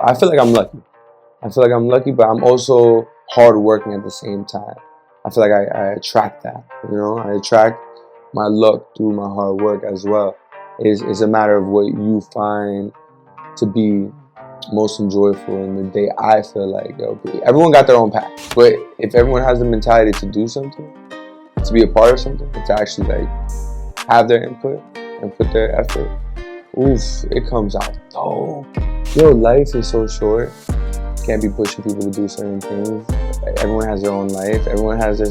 I feel like I'm lucky. I feel like I'm lucky, but I'm also hardworking at the same time. I feel like I attract that. I attract my luck through my hard work as well. It's a matter of what you find to be most enjoyable in the day. I feel like everyone got their own path, but if everyone has the mentality to do something, to be a part of something, to actually have their input and put their effort, oof, it comes out dope. Yo, life is so short. Can't be pushing people to do certain things. Everyone has their own life. Everyone has their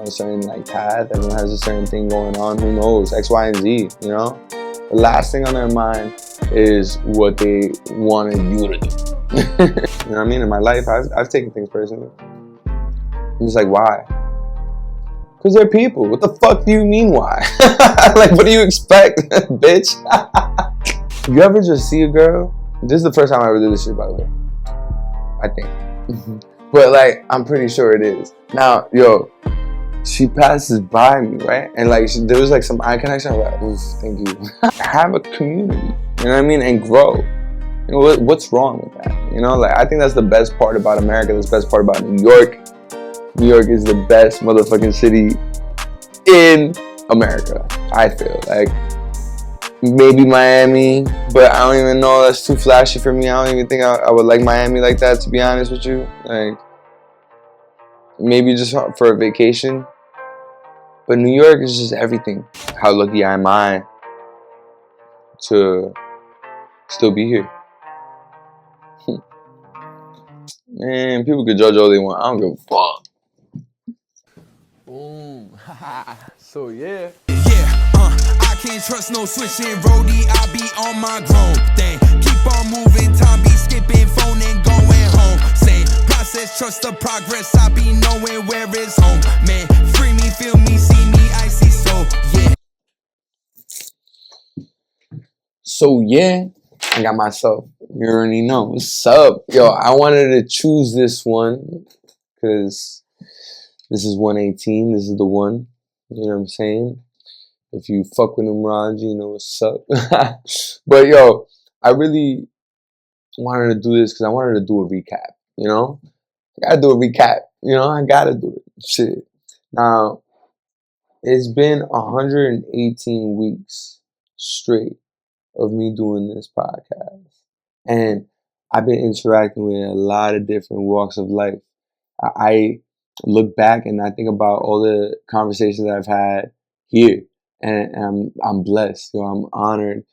certain path. Everyone has a certain thing going on. Who knows? X, Y, and Z. The last thing on their mind is what they wanted you to do. You know what I mean? In my life, I've taken things personally. I'm just like, why? Because they're people. What the fuck do you mean why? What do you expect, bitch? You ever just see a girl? This is the first time I ever did this shit, by the way. I think. But I'm pretty sure it is. Now, yo, she passes by me, right? And there was some eye connection. I'm like, oof, thank you. Have a community, you know what I mean? And grow. What's wrong with that? I think that's the best part about America. That's the best part about New York. New York is the best motherfucking city in America, I feel. Maybe Miami, but I don't even know. That's too flashy for me. I don't even think I would like Miami like that, to be honest with you. Maybe just for a vacation. But New York is just everything. How lucky am I to still be here? Man, people could judge all they want. I don't give a fuck. Boom. So yeah. I can't trust no switching roadie. I be on my grown thing. Keep on moving, time be skipping, phone and going home. Same process, trust the progress. I be knowing where it's home. Man, free me, feel me, see me, I see. So yeah. So yeah, I got myself. You already know what's up, yo. I wanted to choose this one because this is 118. This is the one. You know what I'm saying? If you fuck with numerology, you know what's up. But yo, I really wanted to do this because I wanted to do a recap. I gotta do a recap. I gotta do it. Shit. Now, it's been 118 weeks straight of me doing this podcast, and I've been interacting with a lot of different walks of life. I look back and I think about all the conversations I've had here. And I'm blessed, I'm honored.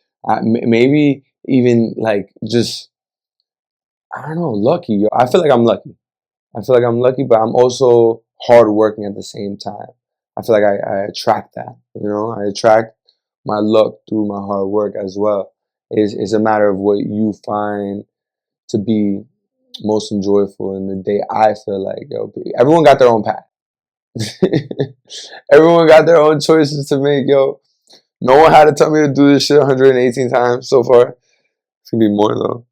Maybe even just, I don't know, lucky. Yo. I feel like I'm lucky. I feel like I'm lucky, but I'm also hardworking at the same time. I feel like I attract that. I attract my luck through my hard work as well. It's a matter of what you find to be most enjoyable in the day. I feel like everyone got their own path. Everyone got their own choices to make, yo. No one had to tell me to do this shit 118 times so far. It's gonna be more though.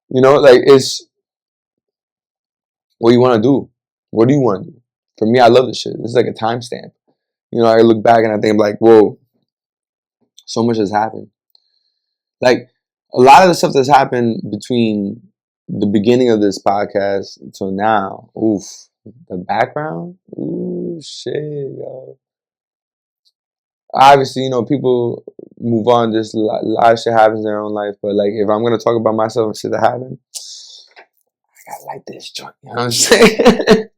It's what you want to do. What do you want to do? For me, I love this shit. This is like a timestamp. I look back and I think whoa, so much has happened. A lot of the stuff that's happened between the beginning of this podcast until now. Oof. The background? Ooh, shit, yo. Obviously, people move on. Just a lot of shit happens in their own life. But, if I'm going to talk about myself and shit that happened, I got to like this joint. You know what I'm saying?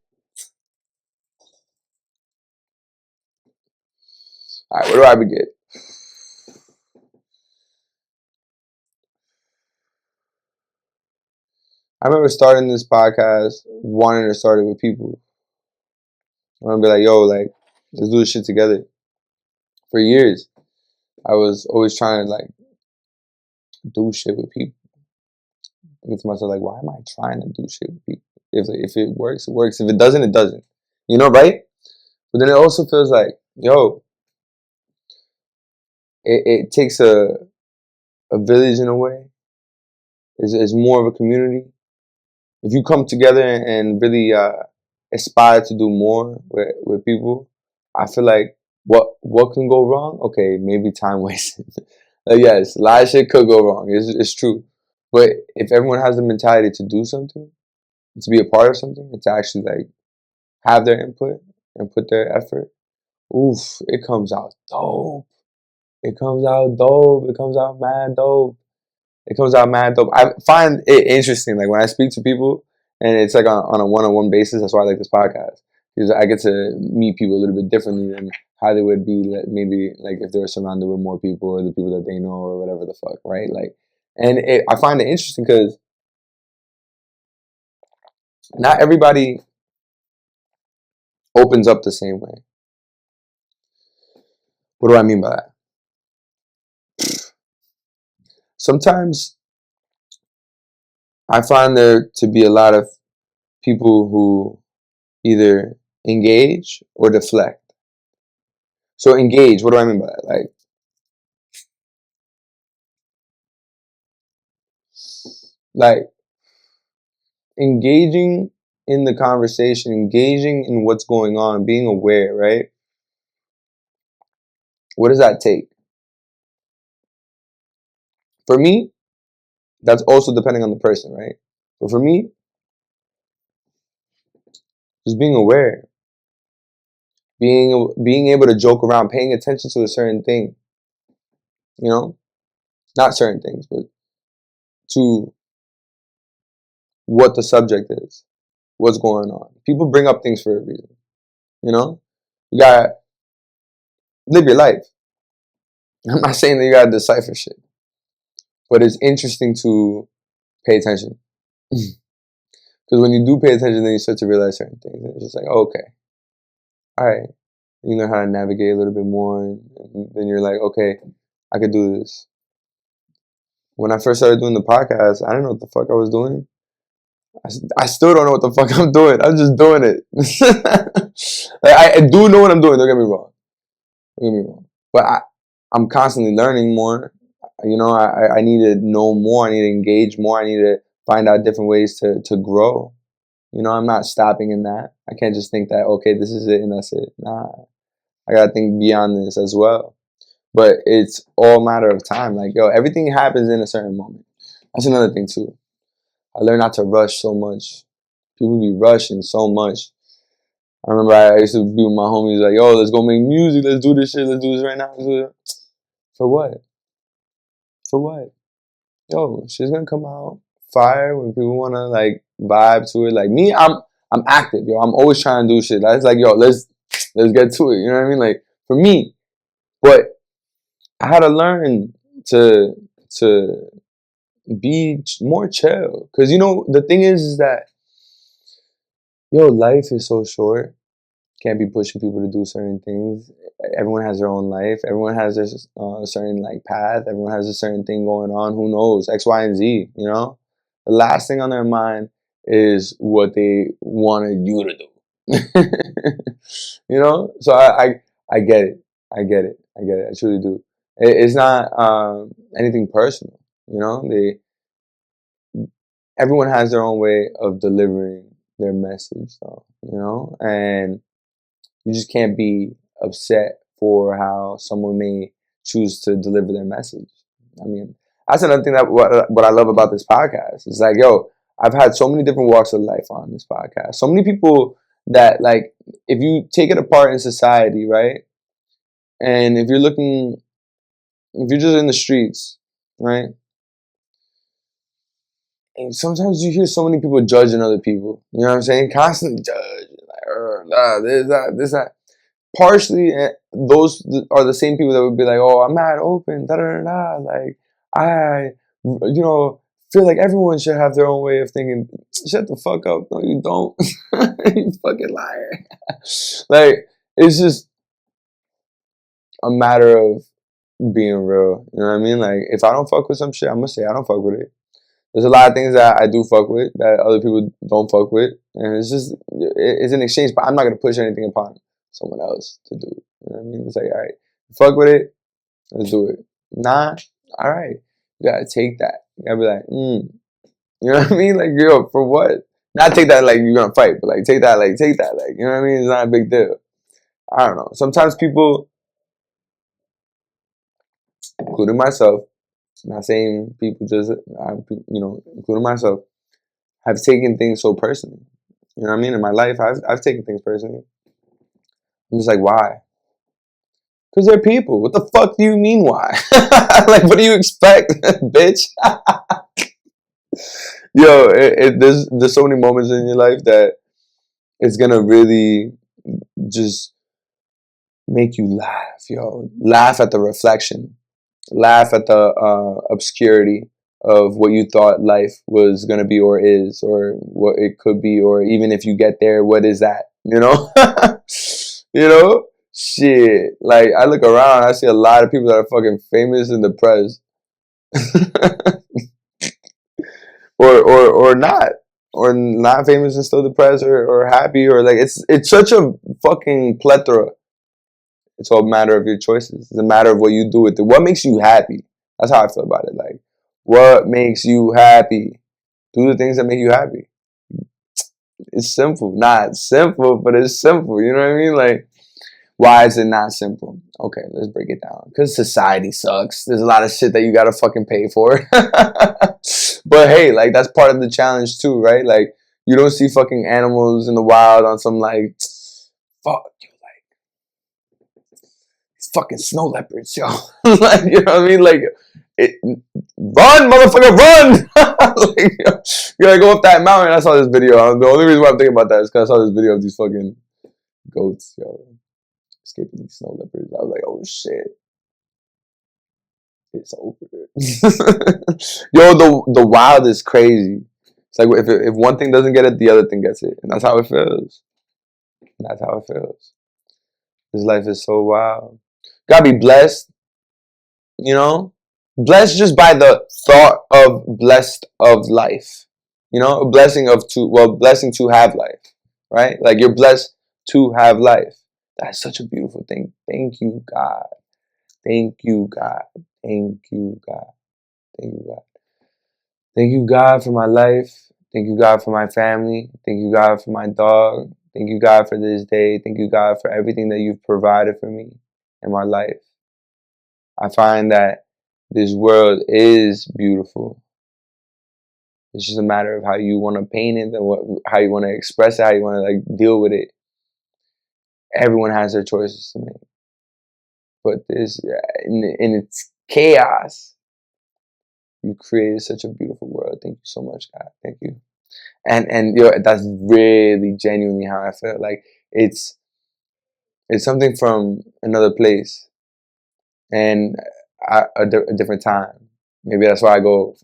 All right, where do I begin? I remember starting this podcast, wanting to start it with people. I want to be like, yo, let's do this shit together. For years, I was always trying to, do shit with people. Thinking to myself, why am I trying to do shit with people? If it works, it works. If it doesn't, it doesn't. Right? But then it also feels like, yo, it takes a village in a way. It's more of a community. If you come together and really aspire to do more with people, I feel like what can go wrong? Okay, maybe time wasted. Yes, a lot of shit could go wrong. It's true. But if everyone has the mentality to do something, to be a part of something, and to actually like have their input and put their effort, oof, it comes out dope. It comes out dope. It comes out mad dope. It comes out mad dope. I find it interesting, like when I speak to people, and it's like on a one-on-one basis. That's why I like this podcast, because I get to meet people a little bit differently than how they would be, maybe like if they were surrounded with more people or the people that they know or whatever the fuck, right? Like, and I find it interesting because not everybody opens up the same way. What do I mean by that? Sometimes I find there to be a lot of people who either engage or deflect. So engage, what do I mean by that? Like engaging in the conversation, engaging in what's going on, being aware, right? What does that take? For me, that's also depending on the person, right? But for me, just being aware, being able to joke around, paying attention to a certain thing, you know, not certain things, but to what the subject is, what's going on. People bring up things for a reason, you know. You gotta live your life. I'm not saying that you gotta decipher shit, but it's interesting to pay attention. Because when you do pay attention, then you start to realize certain things. And it's just like, oh, okay, all right. You know how to navigate a little bit more. And then you're like, okay, I could do this. When I first started doing the podcast, I didn't know what the fuck I was doing. I still don't know what the fuck I'm doing. I'm just doing it. Like, I do know what I'm doing. Don't get me wrong. Don't get me wrong. But I'm constantly learning more. You know, I need to know more. I need to engage more. I need to find out different ways to grow. You know, I'm not stopping in that. I can't just think that, okay, this is it and that's it. Nah, I gotta think beyond this as well. But it's all a matter of time. Like, yo, everything happens in a certain moment. That's another thing too. I learned not to rush so much. People be rushing so much. I remember I used to be with my homies like, yo, let's go make music. Let's do this shit. Let's do this right now. For what? For what? Yo, shit's gonna come out fire when people wanna like vibe to it. Like me, I'm active, yo. I'm always trying to do shit. That's like, yo, let's get to it. You know what I mean? Like for me, but I had to learn to be more chill. Cause you know the thing is that yo, life is so short. Can't be pushing people to do certain things. Everyone has their own life. Everyone has their certain like path. Everyone has a certain thing going on. Who knows? X, Y, and Z. You know, the last thing on their mind is what they wanted you to do. You know, so I get it. I get it. I get it. I truly do. It's not anything personal. You know, everyone has their own way of delivering their message, though. You know, and you just can't be upset for how someone may choose to deliver their message. I mean, that's another thing that what I love about this podcast. It's like, yo, I've had so many different walks of life on this podcast. So many people that like, if you take it apart in society, right? And if you're just in the streets, right? And sometimes you hear so many people judging other people. You know what I'm saying? Constantly judge, like, this, that. Partially, those are the same people that would be like, "Oh, I'm not open." Da da da da. Like, feel like everyone should have their own way of thinking. Shut the fuck up! No, you don't. You fucking liar. Like, it's just a matter of being real. You know what I mean? Like, if I don't fuck with some shit, I'm gonna say I don't fuck with it. There's a lot of things that I do fuck with that other people don't fuck with, and it's an exchange. But I'm not gonna push anything upon someone else to do. You know what I mean? It's like, all right, fuck with it, let's do it. Nah, all right, you gotta take that. You gotta be like, you know what I mean? Like, yo, for what? Not take that like you're gonna fight, but like take that, like, you know what I mean? It's not a big deal. I don't know. Sometimes people, including myself, Not saying people just, including myself, have taken things so personally. You know what I mean? In my life, I've taken things personally. I'm just like, why? Because they're people. What the fuck do you mean, why? Like, what do you expect, bitch? Yo, there's so many moments in your life that it's gonna really just make you laugh, yo. Laugh at the reflection. Laugh at the obscurity of what you thought life was gonna be or is, or what it could be, or even if you get there, what is that? You know, you know, shit. Like I look around, I see a lot of people that are fucking famous and depressed, or not, or not famous and still depressed, or happy, or like it's such a fucking plethora. It's all a matter of your choices. It's a matter of what you do with it. What makes you happy? That's how I feel about it. Like, what makes you happy? Do the things that make you happy. It's simple. Not simple, but it's simple. You know what I mean? Like, why is it not simple? Okay, let's break it down. Because society sucks. There's a lot of shit that you gotta fucking pay for. But hey, like, that's part of the challenge too, right? Like, you don't see fucking animals in the wild on some, like, fuck, fucking snow leopards, yo. Like, you know what I mean? Like, run, motherfucker, run! Like, yo, you gotta go up that mountain. I saw this video. The only reason why I'm thinking about that is because I saw this video of these fucking goats, yo, escaping these snow leopards. I was like, oh shit, it's over. Yo, the wild is crazy. It's like if one thing doesn't get it, the other thing gets it, and that's how it feels. And that's how it feels. This life is so wild. Gotta be blessed, you know? Blessed just by the thought of blessed of life. You know, blessing to have life, right? Like you're blessed to have life. That's such a beautiful thing. Thank you, God. Thank you, God. Thank you, God. Thank you, God. Thank you, God, for my life. Thank you, God, for my family. Thank you, God, for my dog. Thank you, God, for this day. Thank you, God, for everything that you've provided for me in my life. I find that this world is beautiful. It's just a matter of how you want to paint it and how you want to express it, how you want to like deal with it. Everyone has their choices to make, but this in its chaos, you created such a beautiful world. Thank you so much, God. Thank you. And that's really genuinely how I feel. Like it's something from another place and a different time. Maybe that's why I go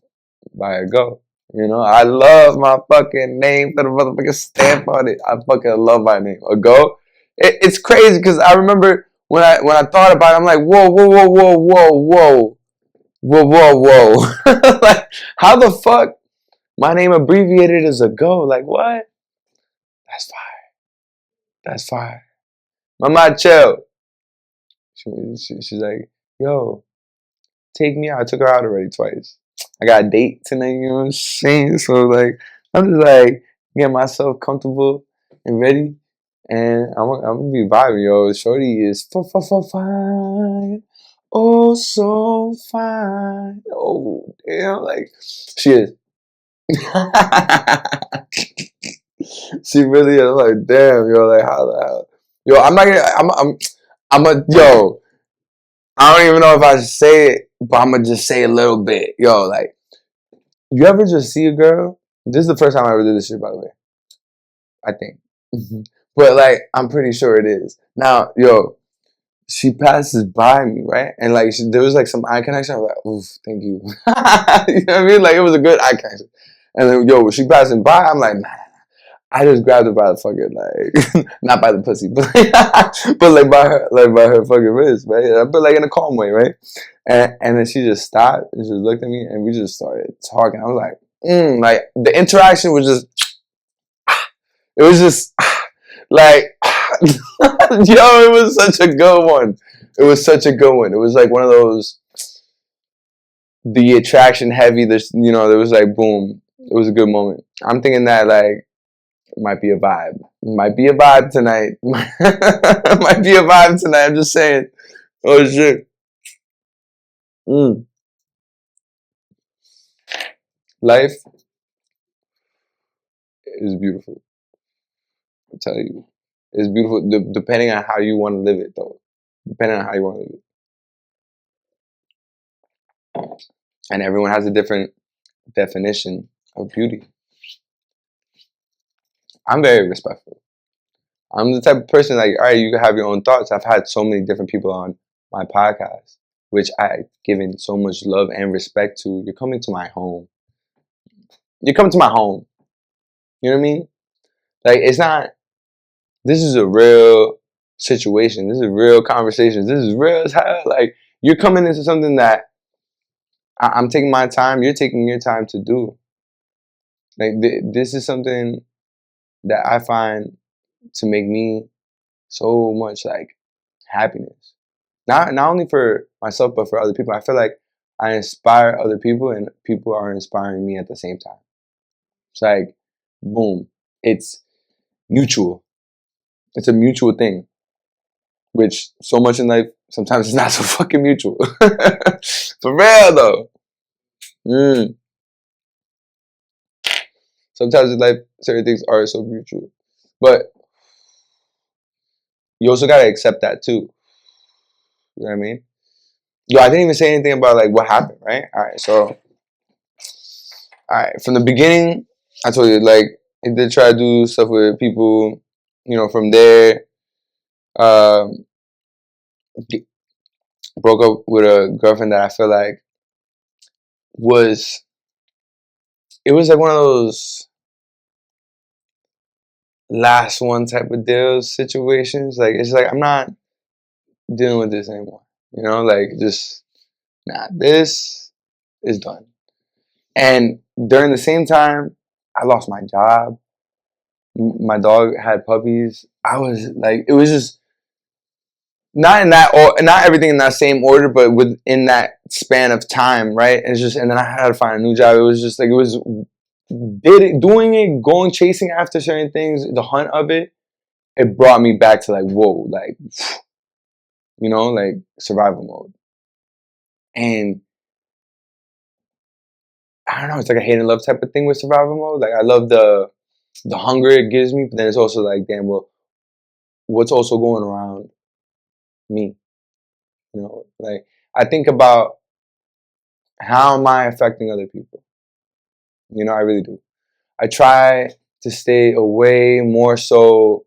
by a go. You know, I love my fucking name for the motherfucking stamp on it. I fucking love my name. A go. It's crazy because I remember when I thought about it, I'm like, whoa, whoa, whoa, whoa, whoa, whoa, whoa, whoa, whoa. Like, how the fuck my name abbreviated as a go? Like, what? That's fire. That's fire. Mama, chill. She's like, yo, take me out. I took her out already twice. I got a date tonight, you know what I'm saying? So like I'm just like getting myself comfortable and ready. And I'm gonna be vibing, yo. Shorty is fine. Oh so fine. Oh damn, like she is. She really is. I'm like, damn, yo, like how the hell? Yo, I'm not gonna I'm a yo, I don't even know if I should say it, but I'm gonna just say a little bit. Yo, like, you ever just see a girl? This is the first time I ever did this shit, by the way. I think. But, like, I'm pretty sure it is. Now, yo, she passes by me, right? And, like, there was, like, some eye connection. I was like, oof, thank you. You know what I mean? Like, it was a good eye connection. And then, yo, she passing by, I'm like, nah. I just grabbed her by the fucking like, not by the pussy, but but like by her fucking wrist, right? But like in a calm way, right? And then she just stopped and just looked at me, and we just started talking. I was like the interaction was just, it was just like, yo, it was such a good one. It was such a good one. It was like one of those, the attraction heavy. There was like boom. It was a good moment. I'm thinking that like. Might be a vibe. Might be a vibe tonight. Might be a vibe tonight. I'm just saying. Oh shit. life is beautiful. I tell you, it's beautiful. Depending on how you want to live it, though. Depending on how you want to live it, and everyone has a different definition of beauty. I'm very respectful. I'm the type of person like, all right, you can have your own thoughts. I've had so many different people on my podcast, which I've given so much love and respect to. You're coming to my home. You're coming to my home. You know what I mean? Like, it's not, this is a real situation. This is real conversations. This is real as hell. Like, you're coming into something that I'm taking my time. You're taking your time to do. Like, this is something that I find to make me so much like happiness. Not only for myself, but for other people. I feel like I inspire other people and people are inspiring me at the same time. It's like, boom. It's mutual. It's a mutual thing. Which so much in life, sometimes it's not so fucking mutual. For real though. Sometimes in life, certain things are so mutual. But you also gotta accept that too. You know what I mean? Yo, I didn't even say anything about like what happened, right? Alright, so from the beginning, I told you like I did try to do stuff with people, you know, from there, um, broke up with a girlfriend that I feel like was it was like one of those last one type of deals situations. Like it's like I'm not dealing with this anymore. You know, like just nah, this is done. And during the same time, I lost my job. My dog had puppies. I was like, it was just not in that or not everything in that same order, but within that span of time, right? And it's just, and then I had to find a new job. It was just like it was doing it, going chasing after certain things, the hunt of it. It brought me back to like whoa, like you know, like survival mode. And I don't know, it's like a hate and love type of thing with survival mode. Like I love the hunger it gives me, but then it's also like, damn, well, what's also going around me? You know, like I think about how am I affecting other people? You know, I really do. I try to stay away more so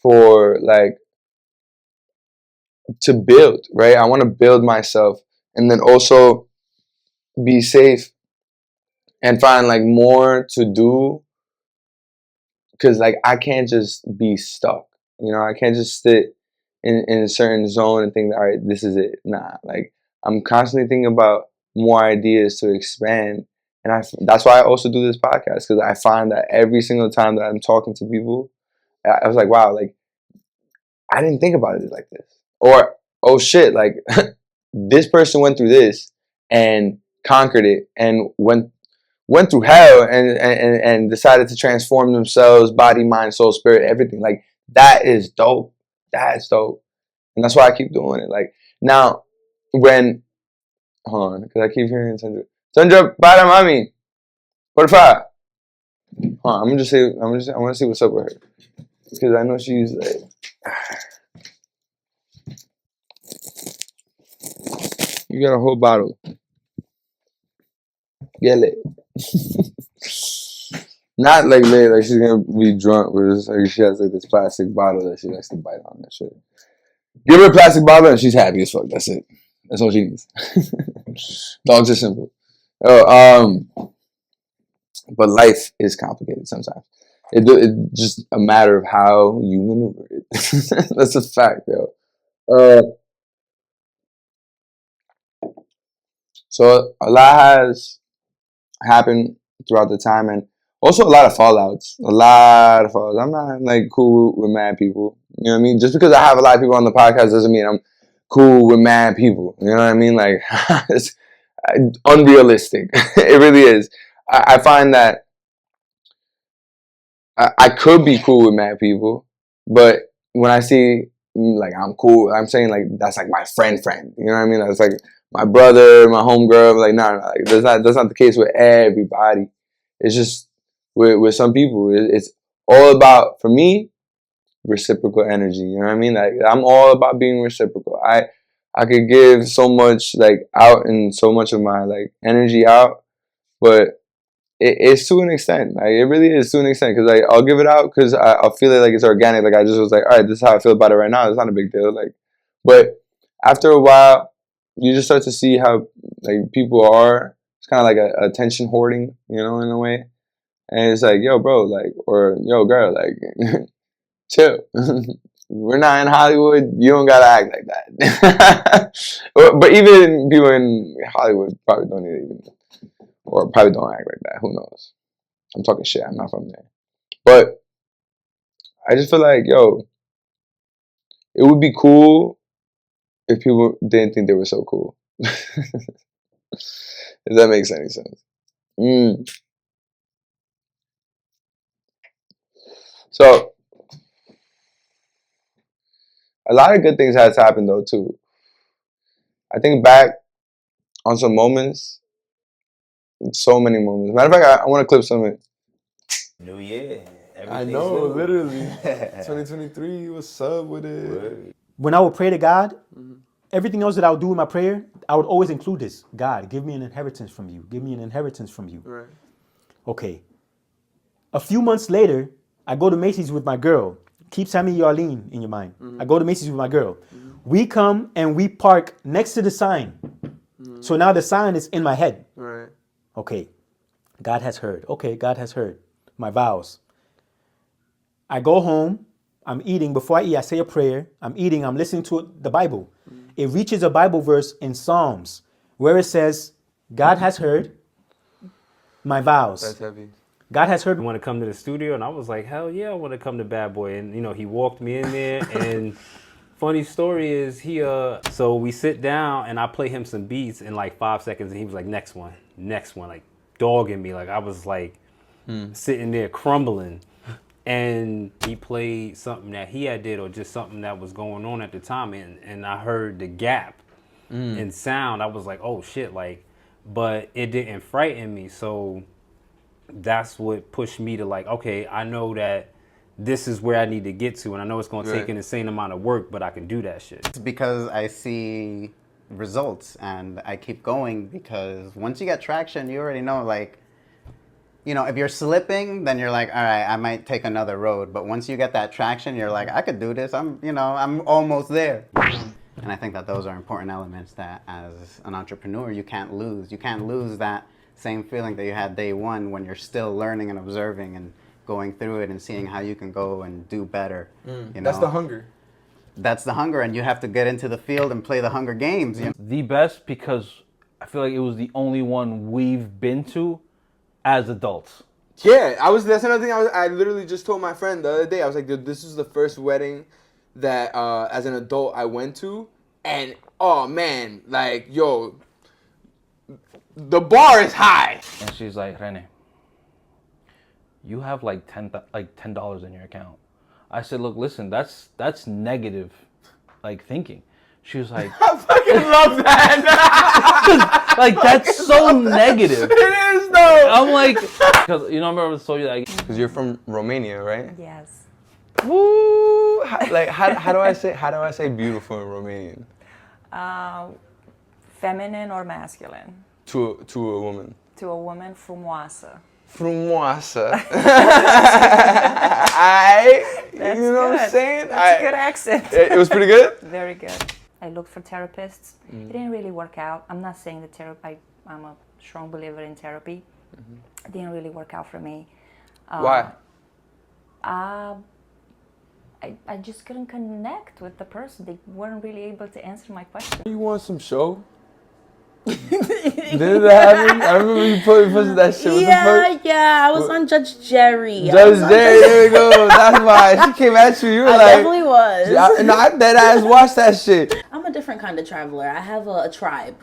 for like to build, right? I want to build myself and then also be safe and find like more to do because like I can't just be stuck. You know, I can't just sit in a certain zone and think, all right, this is it. Nah, like I'm constantly thinking about more ideas to expand, and that's why I also do this podcast because I find that every single time that I'm talking to people, I was like, wow, like I didn't think about it like this, or oh shit, like this person went through this and conquered it and went through hell and decided to transform themselves, body, mind, soul, spirit, everything. Like that is dope. That's dope. And that's why I keep doing it. Like now when hold on, because I keep hearing Sandra. Sandra, para mami. Porfa. Hold on, I'm gonna just say I wanna see what's up with her. Because I know she's like you got a whole bottle. Get it. Not like lit, like she's gonna be drunk, but it's like she has like this plastic bottle that she likes to bite on that shit. Give her a plastic bottle and she's happy as fuck. That's it. That's all she needs. Dogs are simple. Oh, but life is complicated sometimes. It's just a matter of how you maneuver it. That's a fact, yo. Uh, so a lot has happened throughout the time, and also a lot of fallouts. A lot of fallouts. I'm not like cool with mad people. You know what I mean? Just because I have a lot of people on the podcast doesn't mean I'm cool with mad people. You know what I mean? Like it's unrealistic. It really is. I find that I could be cool with mad people, but when I see like I'm cool, I'm saying like that's like my friend. You know what I mean? That's like my brother, my homegirl. Like, nah, like, that's not the case with everybody. It's just with some people. It's all about, for me, reciprocal energy. You know what I mean? Like, I'm all about being reciprocal. I could give so much like out and so much of my like energy out, but it's to an extent. Like, it really is to an extent, because like I'll give it out because I'll feel it like it's organic. Like, I just was like, all right, this is how I feel about it right now. It's not a big deal. Like, but after a while, you just start to see how like people are. It's kind of like a attention hoarding, you know, in a way. And it's like, yo, bro, like, or yo, girl, like, chill. We're not in Hollywood. You don't gotta act like that. But even people in Hollywood probably don't even, or probably don't act like that. Who knows? I'm talking shit. I'm not from there. But I just feel like, yo, it would be cool if people didn't think they were so cool. If that makes any sense. So, a lot of good things has happened though too. I think back on some moments, so many moments. Matter of fact, I want to clip some of it. New year. I know, literally. 2023, what's up with it? When I would pray to God, everything else that I would do in my prayer, I would always include this. God, give me an inheritance from you. Give me an inheritance from you. Right. Okay. A few months later, I go to Macy's with my girl. Keep Sammy Yarlene in your mind. I go to Macy's with my girl. We come and we park next to the sign. So now the sign is in my head. Right. Okay. God has heard. Okay, God has heard my vows. I go home. I'm eating. Before I eat, I say a prayer. I'm eating. I'm listening to the Bible. It reaches a Bible verse in Psalms where it says, God has heard my vows. That's heavy. God has heard. I want to come to the studio, and I was like, hell yeah, I want to come to Bad Boy. And, you know, he walked me in there, and funny story is so we sit down, and I play him some beats in like 5 seconds, and he was like, next one, like dogging me. Like, I was like sitting there crumbling. And he played something that he had did, or just something that was going on at the time, and I heard the gap in sound. I was like, oh shit, like, but it didn't frighten me. So that's what pushed me to like, okay, I know that this is where I need to get to, and I know it's going to take an insane amount of work, but I can do that shit. It's because I see results and I keep going, because once you get traction, you already know, like, you know, if you're slipping, then you're like, all right, I might take another road. But once you get that traction, you're like, I could do this. I'm almost there. And I think that those are important elements that as an entrepreneur, you can't lose. You can't lose that same feeling that you had day one when you're still learning and observing and going through it and seeing how you can go and do better. You know? That's the hunger. That's the hunger, and you have to get into the field and play the Hunger Games. You know? The best, because I feel like it was the only one we've been to as adults. Yeah, that's another thing I literally just told my friend the other day. I was like, dude, this is the first wedding that as an adult I went to, and oh man, like, yo, the bar is high. And she's like, Rene, you have like $10 in your account. I said, look, listen, that's negative, like, thinking. She was like, I fucking love that. like, that's so negative. It is though. I'm like, because you know, I remember I told you that. Because you're from Romania, right? Yes. Woo! How do I say beautiful in Romanian? Feminine or masculine? To a woman. To a woman, frumoasă. Frumoasă. That's you know good. what I'm saying? That's a good accent. It was pretty good? Very good. I looked for therapists. It didn't really work out. I'm not saying that I'm a strong believer in therapy. It didn't really work out for me. Why? I just couldn't connect with the person. They weren't really able to answer my question. You want some show? Did that happen? I remember you posted that shit. Yeah, I was on Judge Jerry. Judge Jerry, there we go. That's why she came at you. You were I like, definitely was. I dead ass watched that shit. I'm a different kind of traveler. I have a tribe.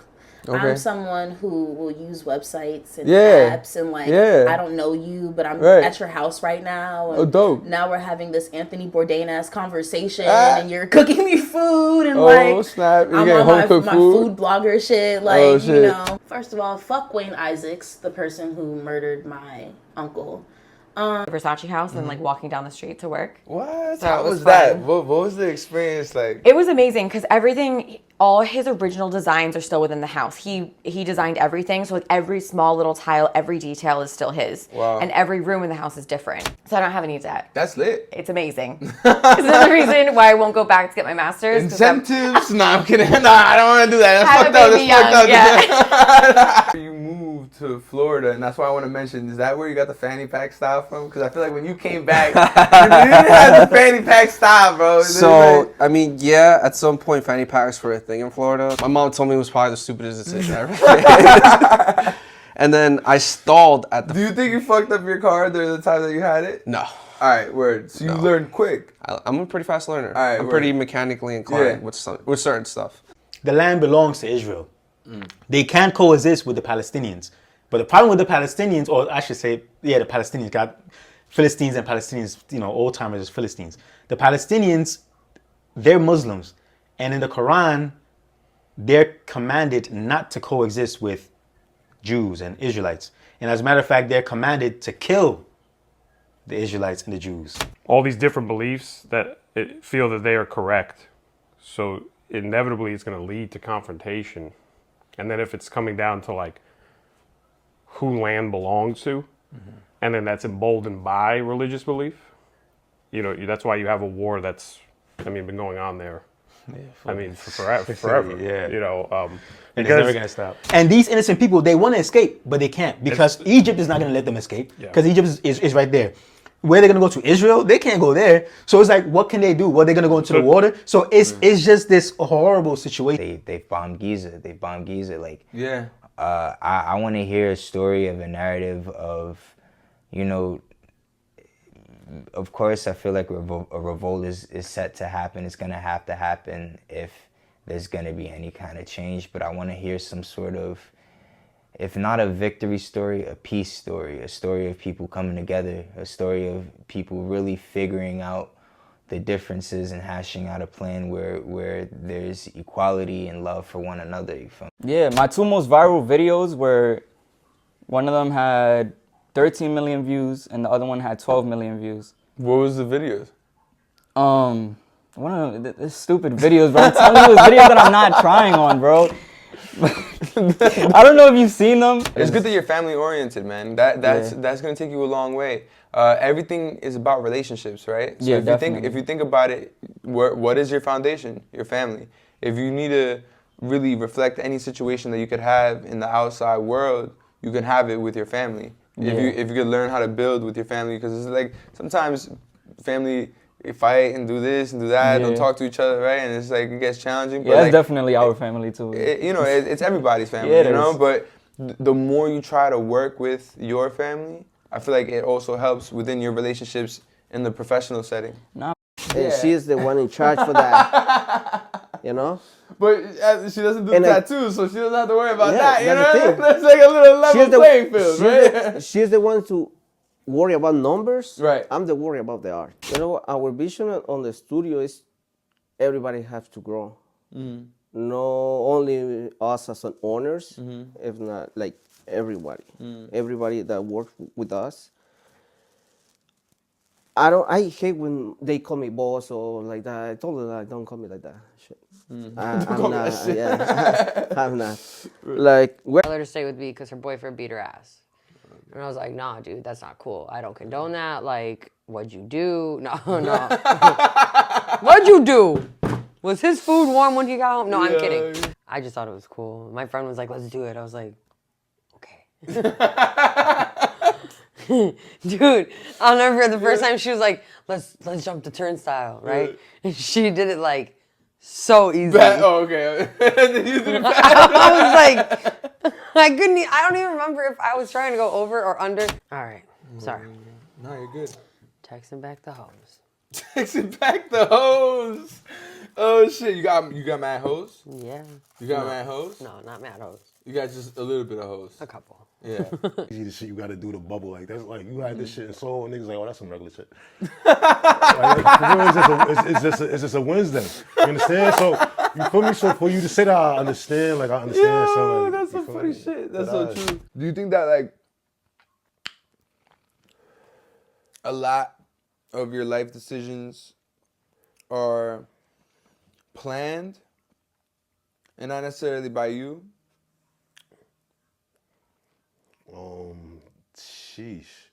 Okay. I'm someone who will use websites and Yeah. apps and like Yeah. I don't know you, but I'm Right. at your house right now. And Oh, dope. Now we're having this Anthony Bourdain ass conversation, Ah. and you're cooking me food, and Oh, like snap. You're I'm getting on home cooked my food? food blogger shit. Like Oh, shit. you know, first of all, fuck Wayne Isaacs, the person who murdered my uncle. Versace house and like walking down the street to work. What? So How it was was that? fun. What was the experience like? It was amazing because everything, all his original designs are still within the house. He designed everything, so like every small little tile, every detail is still his. Wow. And every room in the house is different. So I don't have any debt. That's lit. It's amazing. This is the reason why I won't go back to get my master's. 'cause Incentives? Nah, I'm kidding. Nah, I don't want to do that. That's Have a fucked up. baby That's fucked up. young, You moved to Florida, and that's why I want to mention, is that where you got the fanny pack style from? Because I feel like when you came back, you didn't have the fanny pack style, bro. So, I mean, yeah, at some point, fanny packs were a thing in Florida. My mom told me it was probably the stupidest decision ever. And then I stalled at the... Do you think you fucked up your car during the time that you had it? No. All right, word. So you learned quick. I'm a pretty fast learner. All right, I'm word. pretty mechanically inclined Yeah. with certain stuff. The land belongs to Israel. They can't coexist with the Palestinians. But the problem with the Palestinians, or I should say, yeah, the Palestinians got Philistines and Palestinians, you know, old timers is Philistines. The Palestinians, they're Muslims. And in the Quran, they're commanded not to coexist with Jews and Israelites. And as a matter of fact, they're commanded to kill the Israelites and the Jews. All these different beliefs that feel that they are correct. So inevitably it's going to lead to confrontation. And then if it's coming down to like who land belongs to, and then that's emboldened by religious belief, you know, that's why you have a war that's, I mean, been going on there. I mean, for forever. Yeah. You know, And it's never going to stop. And these innocent people, they want to escape, but they can't because Egypt is not going to let them escape because Egypt is right there. Where they're going to go to Israel, they can't go there. So it's like, what can they do? Well, they're going to go into the water. So it's just this horrible situation. They bombed Giza. They bombed Giza. Like, Yeah. I want to hear a story of a narrative of, you know, of course, I feel like a revolt is set to happen. It's going to have to happen if there's going to be any kind of change. But I want to hear some sort of, if not a victory story, a peace story, a story of people coming together, a story of people really figuring out the differences and hashing out a plan where there's equality and love for one another. You feel me? Yeah, my two most viral videos were, one of them had 13 million views and the other one had 12 million views. What was the videos? One of them, the stupid videos, bro. I'm telling you, it's videos that I'm not trying on, bro. I don't know if you've seen them. It's good that you're family oriented, man. That's gonna take you a long way. Everything is about relationships, right? So Yeah, if you think about it, what is your foundation? Your family. If you need to really reflect any situation that you could have in the outside world, you can have it with your family. Yeah. If you could learn how to build with your family, because it's like sometimes family fight and do this and do that, Yeah. don't talk to each other, right? And it's like it gets challenging. Yeah, but that's like, definitely our family too. it's everybody's family, Yeah, it you know. is. But the more you try to work with your family, I feel like it also helps within your relationships in the professional setting. Nah. And she's the one in charge for that. You know? But she doesn't do tattoos, so she doesn't have to worry about that. You that's the know, thing. that's like a little level playing field, right? She's the one to worry about numbers. Right. I'm the worry about the art. You know, our vision on the studio is everybody has to grow. No only us as an owners, if not like everybody. Everybody that works with us. I hate when they call me boss or like that. I told them like, don't call me like that. Shit. I'm not. Yeah, I'm not. Like, I let her stay with me because her boyfriend beat her ass. And I was like, nah, dude, that's not cool. I don't condone that. Like, what'd you do? No. What'd you do? Was his food warm when he got home? No, I'm kidding. I just thought it was cool. My friend was like, let's do it. I was like, okay. Dude, I'll never forget the first time she was like, let's jump the turnstile, right? And she did it like so easy. Okay. I was like, I don't even remember if I was trying to go over or under. All right, sorry. No, you're good. Texting back the hoes. Texting back the hose. Oh shit, you got mad hoes? Yeah. You got mad hoes? No, not mad hoes. You got just a little bit of hoes. A couple. Yeah. Easy the shit you gotta do to bubble. Like, that's like, you had this shit in soul, and niggas like, oh, that's some regular shit. Like, for real, it's just a Wednesday. You understand? So, you feel me? So, for you to say that, I understand. Like, I understand. Yo, so, like, that's some funny me? shit. That's so true. Do you think that, like, a lot of your life decisions are planned and not necessarily by you? Sheesh.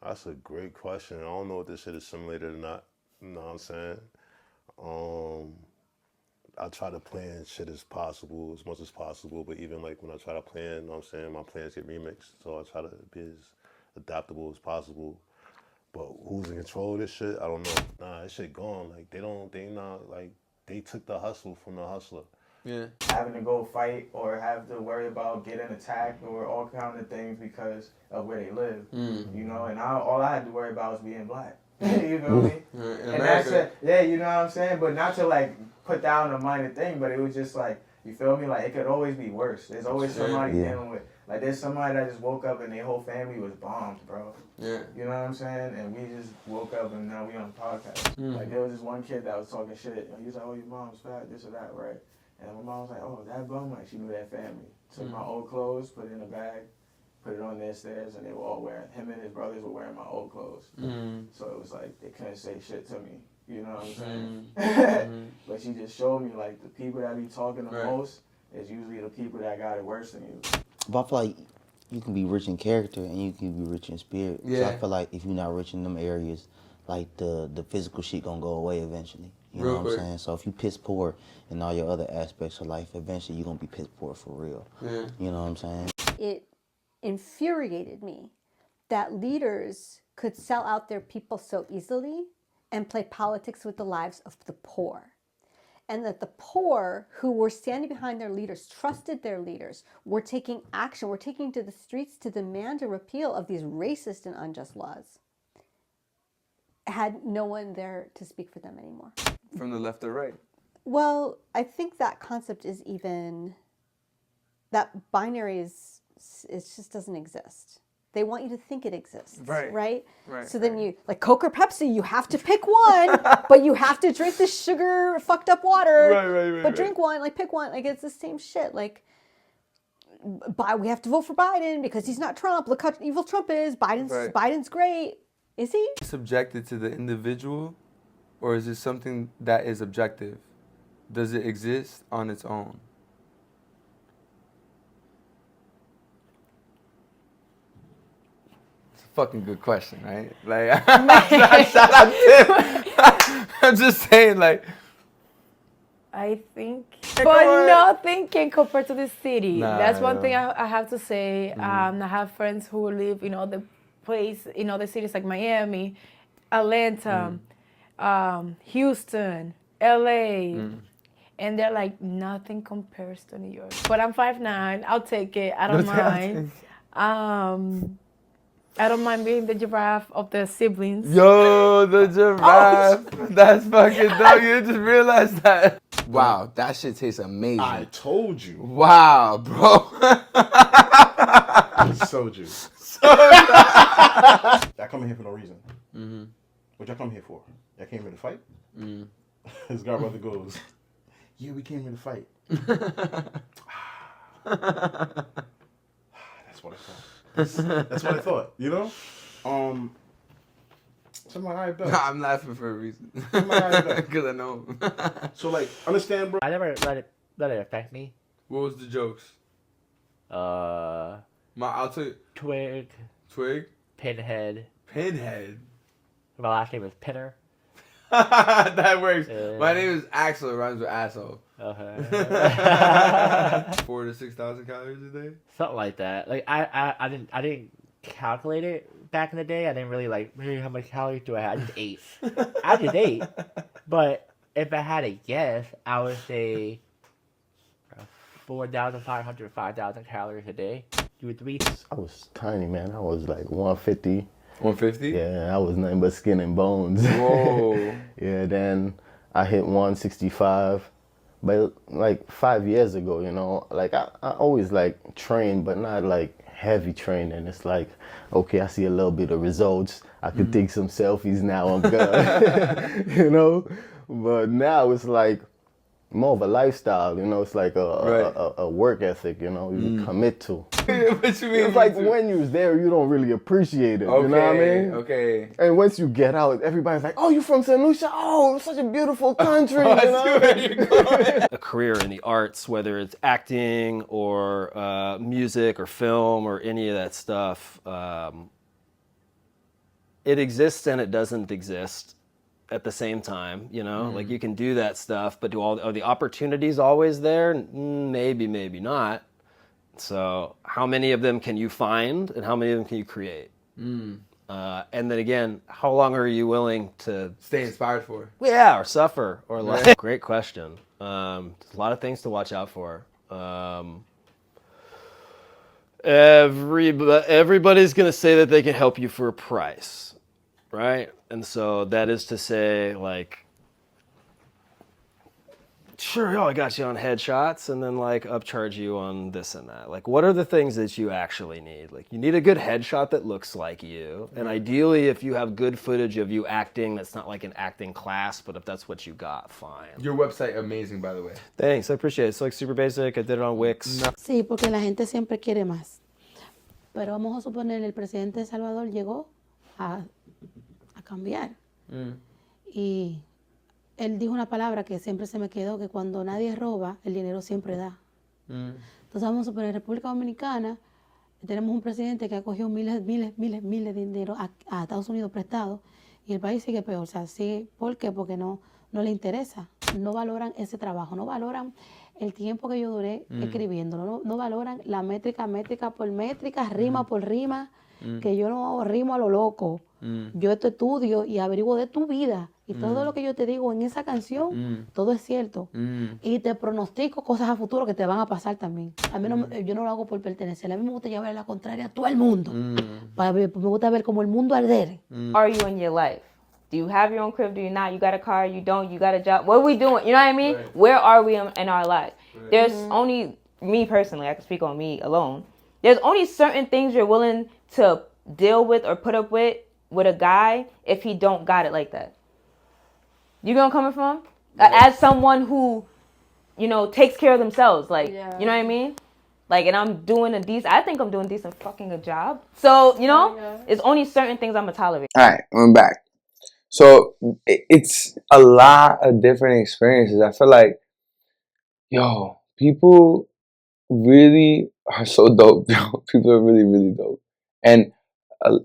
That's a great question. I don't know if this shit is simulated or not. You know what I'm saying? I try to plan shit as possible, as much as possible, but even like when I try to plan, you know what I'm saying, my plans get remixed. So I try to be as adaptable as possible. But who's in control of this shit? I don't know. Nah, this shit gone. Like, they took the hustle from the hustler. Yeah. Having to go fight or have to worry about getting attacked or all kinds of things because of where they live. You know, and all I had to worry about was being black. You feel me? And that's it. Yeah, you know what I'm saying? But not to like put down a minor thing, but it was just like, you feel me? Like, it could always be worse. There's always somebody dealing with, like, there's somebody that just woke up and their whole family was bombed, bro. Yeah. You know what I'm saying? And we just woke up and now we on the podcast. Like, there was this one kid that was talking shit. And he was like, oh, your mom's fat, this or that, right? And my mom was like, oh, that bum, like, she knew that family. Took my old clothes, put it in a bag, put it on their stairs, and they were all wearing, him and his brothers were wearing my old clothes. So it was like, they couldn't say shit to me. You know what I'm saying? But she just showed me, like, the people that be talking the most is usually the people that got it worse than you. But I feel like you can be rich in character and you can be rich in spirit. Yeah. So I feel like if you're not rich in them areas, like the physical shit gonna go away eventually. You know what I'm saying? So if you piss poor in all your other aspects of life, eventually you're gonna be piss poor for real. Yeah. You know what I'm saying? It infuriated me that leaders could sell out their people so easily and play politics with the lives of the poor. And that the poor who were standing behind their leaders, trusted their leaders, were taking action, were taking to the streets to demand a repeal of these racist and unjust laws, had no one there to speak for them anymore. From the left or right? Well, I think that concept is even, that binary is, it just doesn't exist. They want you to think it exists, right? So then you, like Coke or Pepsi, you have to pick one, but you have to drink the sugar fucked up water. But drink one, like pick one, like it's the same shit. Like, we have to vote for Biden because he's not Trump. Look how evil Trump is. Biden's great. Is he? Subjected to the individual, or is it something that is objective? Does it exist on its own? Fucking good question, right? Like, shout out Tim. I'm just saying, like, I think, but nothing can compare to the city. Nah, That's one thing I have to say. I have friends who live in other places, in other cities like Miami, Atlanta, Houston, LA, and they're like, nothing compares to New York. But I'm 5'9", I'll take it. I don't mind. I don't mind being the giraffe of the siblings. Yo, the giraffe. That's fucking dope. You just realized that. Wow, that shit tastes amazing. I told you. Wow, bro. Soju. Y'all come in here for no reason. What y'all come here for? Y'all came here to fight? His godbrother goes, yeah, we came here to fight. That's what I thought. That's what I thought, you know? So I'm like, all right, bet. I'm laughing for a reason. I'm like, all right, bet. Because I know. So, like, understand, bro? I never let it affect me. What was the jokes? I'll tell you. Twig. Pinhead. My last name is Pinner. That works. My name is Axel. It rhymes with asshole. 4,000 to 6,000 calories a day. Something like that. Like I didn't calculate it back in the day. I didn't really like maybe how much calories do I have. I just ate. I just ate. But if I had to guess, I would say 4,500 5,000 calories a day. 2 or 3. I was tiny, man. I was like 150. 150? Yeah, I was nothing but skin and bones. Whoa. Yeah, then I hit 165. But like 5 years ago, you know, like I always like train, but not like heavy training. It's like, okay, I see a little bit of results. I could take some selfies now. I'm good, you know. But now it's like more of a lifestyle, you know. It's like a work ethic, you know. You commit to. What you mean? It's like when you're there, you don't really appreciate it. You know what I mean? Okay. And once you get out, everybody's like, "Oh, you from St. Lucia? Oh, it's such a beautiful country." You know? A career in the arts, whether it's acting or music or film or any of that stuff, it exists and it doesn't exist at the same time. You know, like you can do that stuff, but are the opportunities always there? Maybe, maybe not. So how many of them can you find and how many of them can you create? And then again, how long are you willing to stay inspired for? Yeah, or suffer, or like. Right. Great question. There's a lot of things to watch out for. Everybody's gonna say that they can help you for a price, right? And so that is to say, like, sure, I got you on headshots, and then like upcharge you on this and that. Like, what are the things that you actually need? Like, you need a good headshot that looks like you, and ideally, if you have good footage of you acting, that's not like an acting class, but if that's what you got, fine. Your website, amazing, by the way. Thanks, I appreciate it. It's like super basic. I did it on Wix. Sí, porque la gente siempre quiere más. Pero vamos a suponer el presidente de Salvador llegó a cambiar. Y él dijo una palabra que siempre se me quedó, que cuando nadie roba, el dinero siempre da. Entonces vamos a suponer, en República Dominicana tenemos un presidente que ha cogido miles de dinero a Estados Unidos prestado y el país sigue peor. O sea, sigue, ¿por qué? Porque no le interesa. No valoran ese trabajo, no valoran el tiempo que yo duré escribiéndolo, no valoran la métrica por métrica, rima por rima, que yo no rimo a lo loco. Yo esto estudio y averiguo de tu vida. Y todo lo que yo te digo en esa canción, todo es cierto. Y te pronostico cosas a futuro que te van a pasar también. A mí yo no lo hago por pertenecer. A mí me gusta llevar la contraria a todo el mundo. Me gusta ver como el mundo arder. Are you in your life? Do you have your own crib? Do you not? You got a car? You don't? You got a job? What are we doing? You know what I mean? Right. Where are we in our life? Right. There's only, me personally, I can speak on me alone. There's only certain things you're willing to deal with or put up with a guy if he don't got it like that. You know where I'm coming from? As someone who, you know, takes care of themselves. Like, you know what I mean? Like, and I'm doing I think I'm doing a decent fucking a job. So, you know, it's only certain things I'm going to tolerate. All right, I'm back. So it's a lot of different experiences. I feel like, yo, people really are so dope. People are really, really dope. And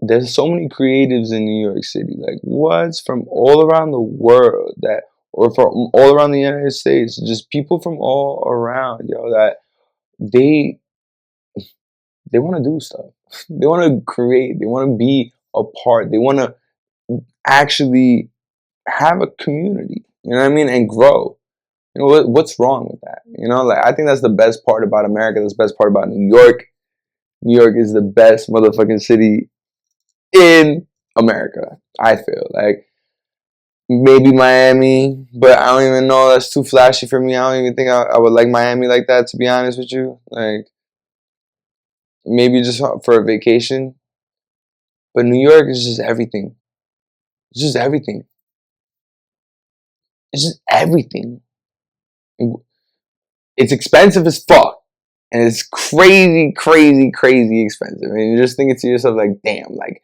there's so many creatives in New York City. Like, what's from all around the world or from all around the United States, just people from all around, yo, that they want to do stuff. They want to create. They want to be a part. They want to actually have a community, you know what I mean, and grow. You know, what's wrong with that? You know, like, I think that's the best part about America. That's the best part about New York. New York is the best motherfucking city in America. I feel like maybe Miami, but I don't even know. That's too flashy for me. I don't even think I would like Miami like that, to be honest with you. Like, maybe just for a vacation. But New York is just everything. It's just everything. It's just everything. It's expensive as fuck. And it's crazy, crazy, crazy expensive. And you're just thinking to yourself, like, damn, like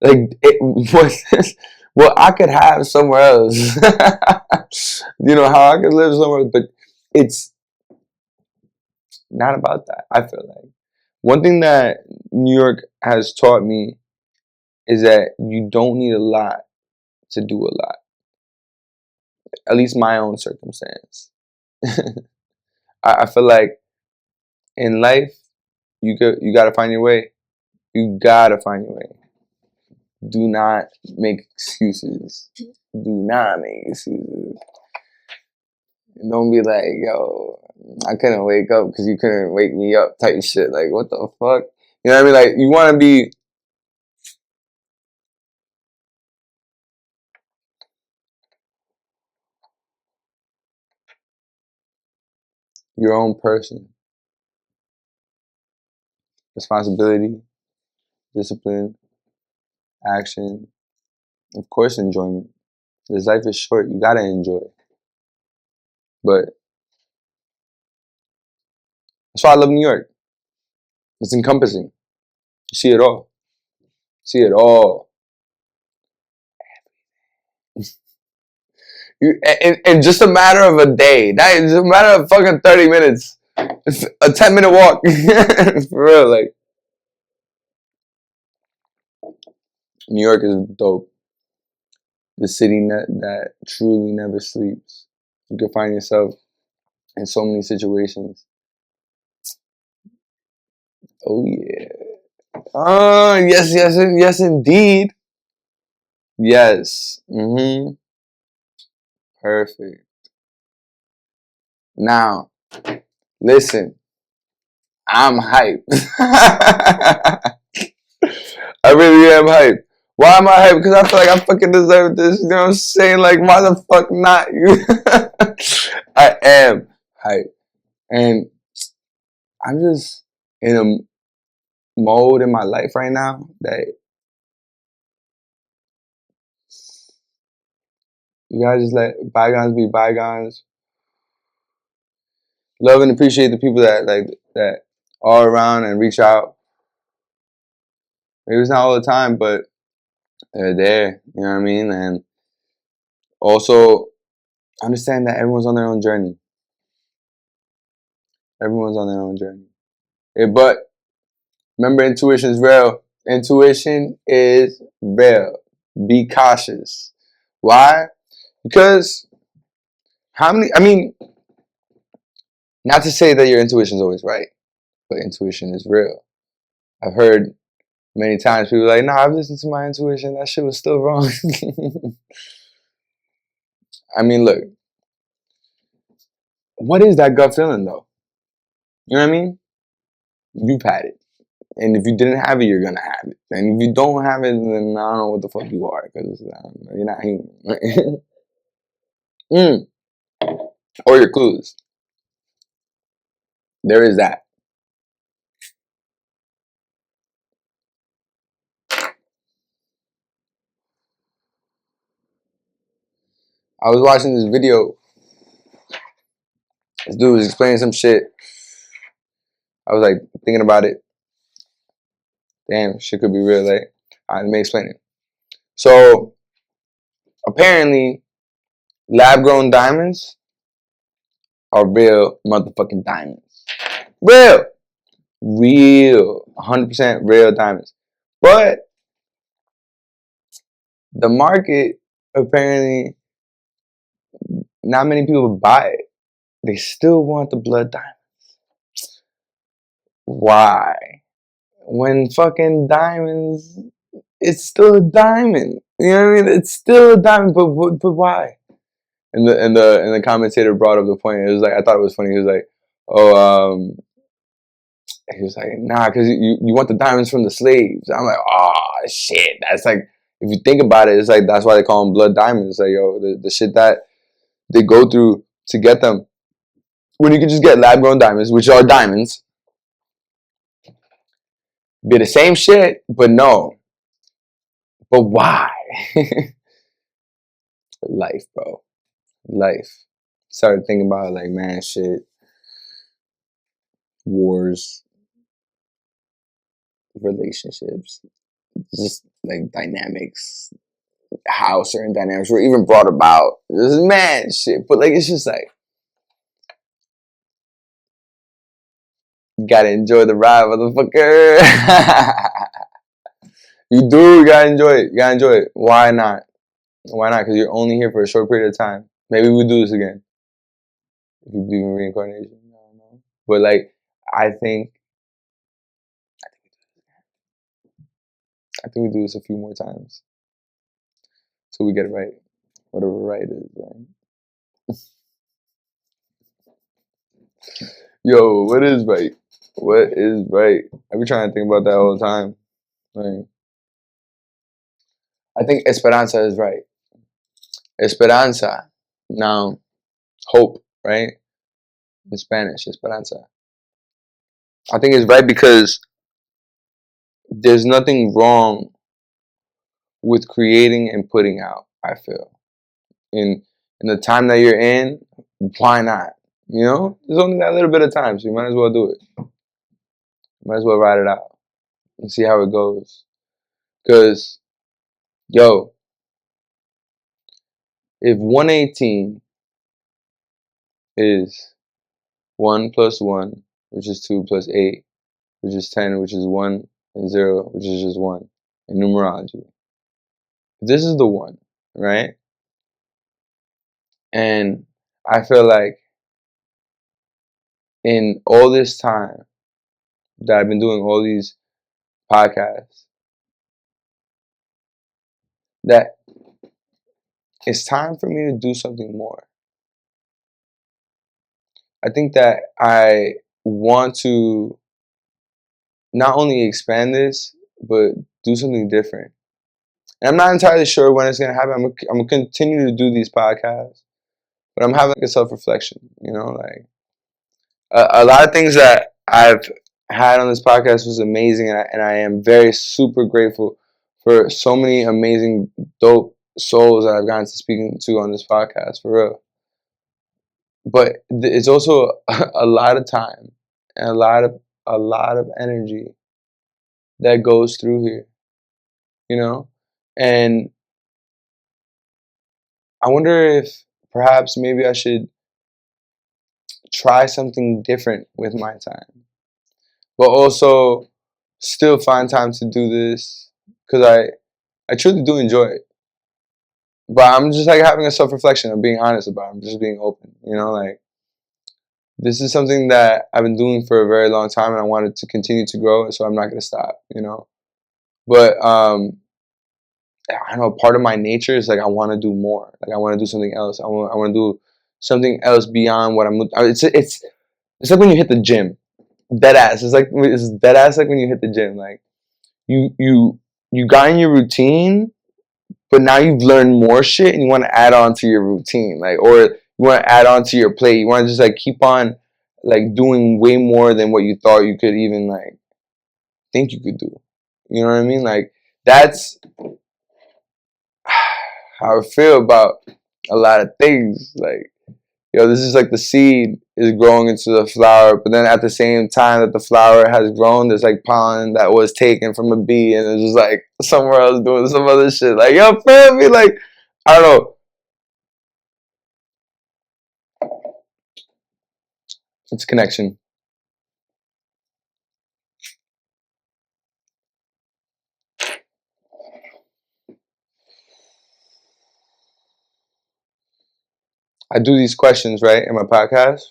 what's this? Well, I could have somewhere else. You know, how I could live somewhere, but it's not about that, I feel like. One thing that New York has taught me is that you don't need a lot to do a lot. At least my own circumstance. I feel like in life, you gotta find your way. You gotta find your way. Do not make excuses. Do not make excuses. Don't be like, yo, I couldn't wake up because you couldn't wake me up type shit. Like, what the fuck? You know what I mean? Like, you want to be your own person. Responsibility, discipline, action, of course enjoyment. This life is short, you gotta enjoy it. But that's why I love New York. It's encompassing. You see it all. See it all. In just a matter of a day. That is a matter of fucking 30 minutes. It's a 10-minute walk. For real, like. New York is dope. The city that truly never sleeps. You can find yourself in so many situations. Oh yeah. Yes, indeed. Yes. Perfect. Now, listen. I'm hyped. I really am hyped. Why am I hyped? Because I feel like I fucking deserve this. You know what I'm saying? Like, why the fuck not? I am hyped. And I'm just in a mode in my life right now that you gotta just let bygones be bygones. Love and appreciate the people that are around and reach out. Maybe it's not all the time, but they're there. You know what I mean? And also understand that everyone's on their own journey. Everyone's on their own journey. But remember, intuition is real. Intuition is real. Be cautious. Why? Because not to say that your intuition is always right, but intuition is real. I've heard many times people like, nah, I've listened to my intuition. That shit was still wrong. Look, what is that gut feeling though? You know what I mean? You've had it. And if you didn't have it, you're going to have it. And if you don't have it, then I don't know what the fuck you are, because you're not human. Or you're clueless. There is that. I was watching this video. This dude was explaining some shit. I was like thinking about it. Damn, shit could be real. Like, let me explain it. So, apparently, lab-grown diamonds are real motherfucking diamonds. Real. 100% real diamonds. But the market, apparently, not many people buy it. They still want the blood diamonds. Why? When fucking diamonds, it's still a diamond. You know what I mean? It's still a diamond, but why? And the commentator brought up the point. It was like, I thought it was funny. He was like, he was like, nah, because you want the diamonds from the slaves. I'm like, oh shit. That's like, if you think about it, it's like that's why they call them blood diamonds. Like, yo, the shit that they go through to get them. When you can just get lab grown diamonds, which are diamonds, be the same shit, but no. But why? Life, bro. Life. Started thinking about it, like, man, shit. Wars, relationships, just like dynamics, how certain dynamics were even brought about. This is mad shit. But like, it's just like, you gotta enjoy the ride, motherfucker. You gotta enjoy it. You gotta enjoy it. Why not? Why not? Because you're only here for a short period of time. Maybe we'll do this again. If you believe in reincarnation. I don't know. But like, I think we do this a few more times. Till we get it right. Whatever right is, right? Yo, what is right? What is right? I be trying to think about that all the time. Like, I think esperanza is right. Esperanza. Now, hope, right? in Spanish, esperanza. I think it's right because there's nothing wrong with creating and putting out. I feel in the time that you're in, why not? You know, there's only that little bit of time, so you might as well do it. Might as well ride it out and see how it goes. Cause yo, if 118 is 1 plus 1, which is 2 plus 8, which is 10, which is 1, and 0, which is just 1 in numerology. This is the one, right? And I feel like in all this time that I've been doing all these podcasts, that it's time for me to do something more. I think that I want to not only expand this, but do something different. And I'm not entirely sure when it's gonna happen. I'm gonna continue to do these podcasts, but I'm having like a self-reflection. You know, like a lot of things that I've had on this podcast was amazing, and I am very super grateful for so many amazing, dope souls that I've gotten to speaking to on this podcast, for real. But it's also a lot of time and a lot of energy that goes through here, you know? And I wonder if perhaps maybe I should try something different with my time, but also still find time to do this because I truly do enjoy it. But I'm just like having a self-reflection of being honest about it. I'm just being open, you know, like this is something that I've been doing for a very long time and I wanted to continue to grow, so I'm not going to stop, you know. But I don't know, part of my nature is like I want to do more. Like I want to do something else. I want to do something else beyond what I'm. It's like when you hit the gym, dead ass. It's dead ass like when you hit the gym. Like you got in your routine, but now you've learned more shit and you want to add on to your routine, like, or you want to add on to your plate. You want to just like keep on like doing way more than what you thought you could even like think you could do. You know what I mean? Like that's how I feel about a lot of things. Like, yo, this is like the seed is growing into the flower, but then at the same time that the flower has grown, there's like pollen that was taken from a bee and it's just like somewhere else doing some other shit. Like, yo, feel me? Like, I don't know. It's a connection. I do these questions, right, in my podcast.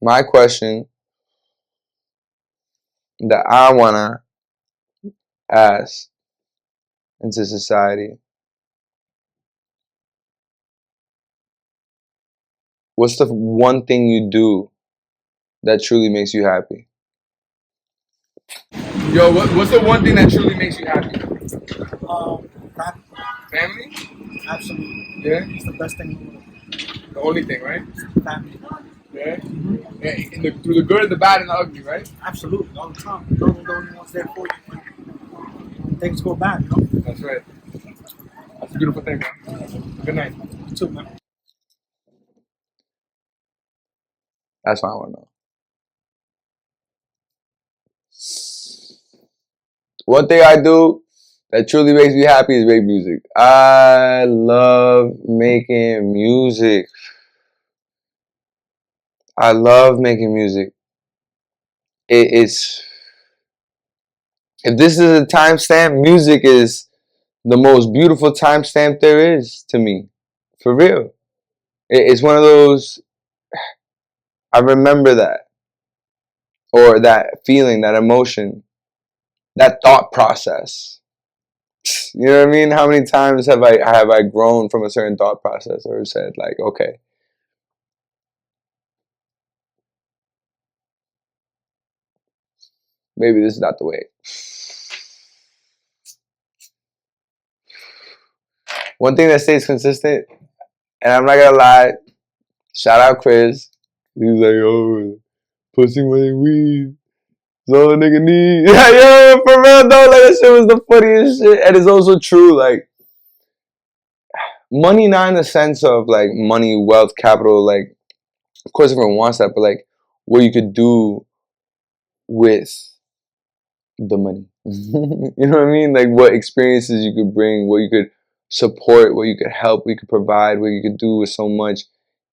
My question that I want to ask into society: what's the one thing you do that truly makes you happy? Yo, what's the one thing that truly makes you happy? Family? Absolutely. Yeah? It's the best thing. The only thing, right? Family. Yeah? Yeah, through the good, the bad, and the ugly, right? Absolutely. All the time. Those are the only ones there for you when things go bad, you know? That's right. That's a beautiful thing, man. Good night. You too, man. That's what I want to know. One thing I do that truly makes me happy is make music. I love making music. I love making music. It's if this is a timestamp, music is the most beautiful timestamp there is to me. For real. It's one of those, I remember that. Or that feeling, that emotion, that thought process. You know what I mean? How many times have I grown from a certain thought process or said like, okay, maybe this is not the way. One thing that stays consistent, and I'm not gonna lie, Shout out Chris. He was like, oh, pussy money weed. That's all a nigga need. Yeah, yo, for real though, like that shit was the funniest shit. And it's also true, like money not in the sense of like money, wealth, capital, like of course everyone wants that, but like what you could do with the money. You know what I mean? Like what experiences you could bring, what you could support, what you could help, what you could provide, what you could do with so much.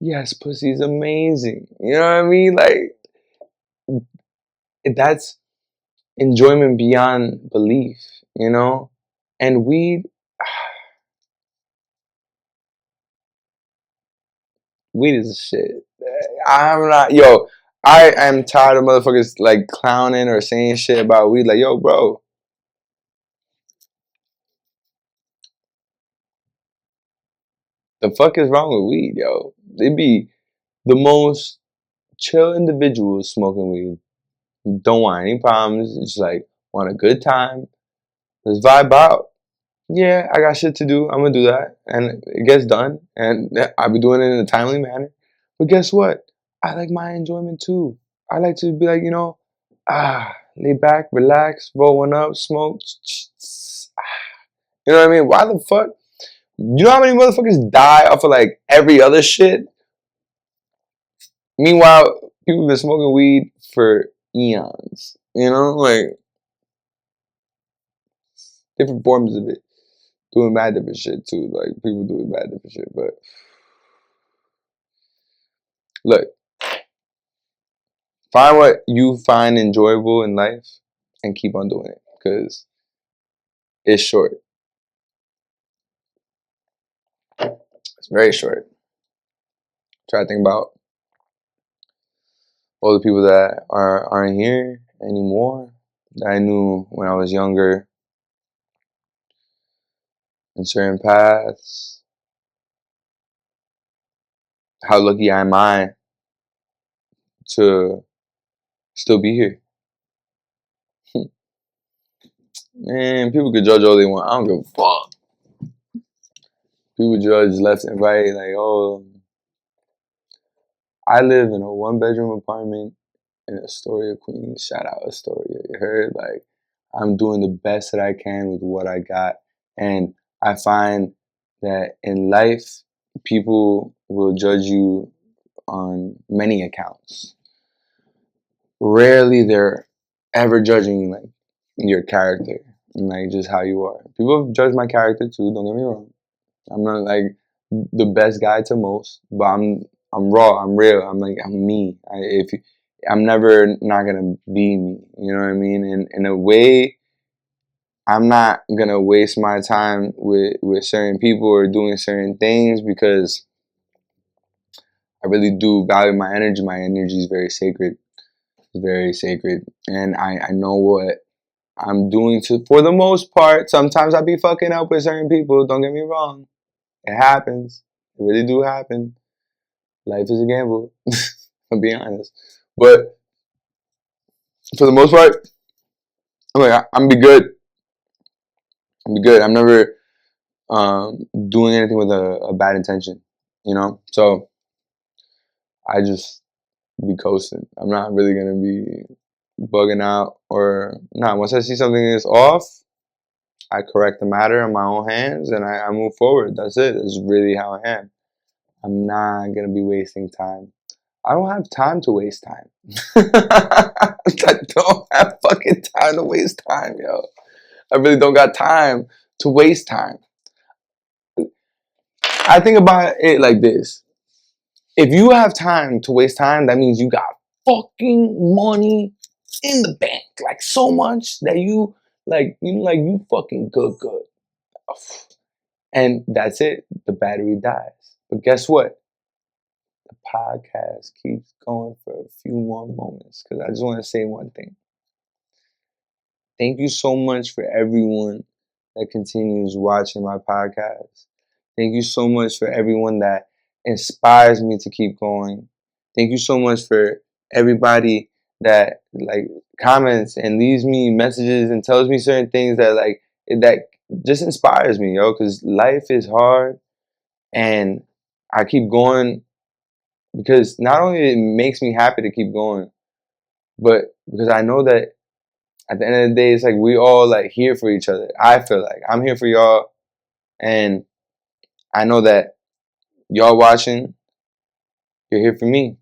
Yes, pussy is amazing. You know what I mean? Like that's enjoyment beyond belief, you know? And weed is shit. I'm not, yo, I am tired of motherfuckers like clowning or saying shit about weed. Like, yo, bro, the fuck is wrong with weed, yo? They be the most chill individuals smoking weed. Don't want any problems. It's like, want a good time. Let's vibe out. Yeah, I got shit to do. I'm gonna do that. And it gets done. And I'll be doing it in a timely manner. But guess what? I like my enjoyment too. I like to be like, lay back, relax, roll one up, smoke. You know what I mean? Why the fuck? You know how many motherfuckers die off of like every other shit? Meanwhile, people been smoking weed for eons. You know, like different forms of it. Doing mad different shit too. Like people doing mad different shit. But look, find what you find enjoyable in life and keep on doing it. Because it's short. It's very short. Try to think about all the people that aren't here anymore that I knew when I was younger in certain paths. How lucky am I to still be here? Man, people could judge all they want. I don't give a fuck. People judge left and right, like, oh, I live in a 1-bedroom apartment in Astoria, Queens. Shout out Astoria. You heard? Like, I'm doing the best that I can with what I got. And I find that in life, people will judge you on many accounts. Rarely they're ever judging like your character and like just how you are. People have judged my character too, don't get me wrong. I'm not like the best guy to most, but I'm raw, I'm real, I'm me. I'm never not gonna be me. You know what I mean? And in a way, I'm not gonna waste my time with certain people or doing certain things because I really do value my energy. My energy is very sacred. It's very sacred. And I know what I'm doing to for the most part. Sometimes I be fucking up with certain people, don't get me wrong. It happens. It really do happen. Life is a gamble. I'm being honest. But for the most part, I'm be good. I'm be good. I'm never doing anything with a bad intention, you know? So I just be coasting. I'm not really gonna be bugging out or nah. Once I see something is off, I correct the matter in my own hands and I move forward. That's it. That's really how I am. I'm not gonna be wasting time. I don't have time to waste time. I don't have fucking time to waste time, yo. I really don't got time to waste time. I think about it like this. If you have time to waste time, that means you got fucking money in the bank. Like so much that you you fucking good. And that's it. The battery dies. But guess what? The podcast keeps going for a few more moments. Because I just want to say one thing. Thank you so much for everyone that continues watching my podcast. Thank you so much for everyone that inspires me to keep going. Thank you so much for everybody that like comments and leaves me messages and tells me certain things that just inspires me, yo, cuz life is hard and I keep going because not only it makes me happy to keep going, but because I know that at the end of the day, it's like we all like here for each other. I feel like I'm here for y'all, and I know that y'all watching, you're here for me.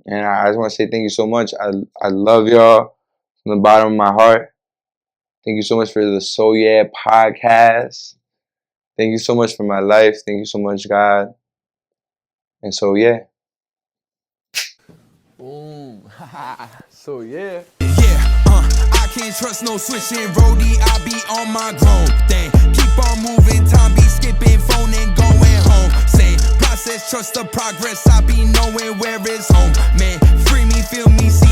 And I just want to say thank you so much. I love y'all from the bottom of my heart. Thank you so much for the So Yeah podcast. Thank you so much for my life. Thank you so much, God. And so yeah. Boom. So yeah. I can't trust no switching roadie. I be on my grown thing. Keep on moving, time be skipping, phone and going home. Same process, trust the progress. I be knowing where it's home. Man, free me, feel me, see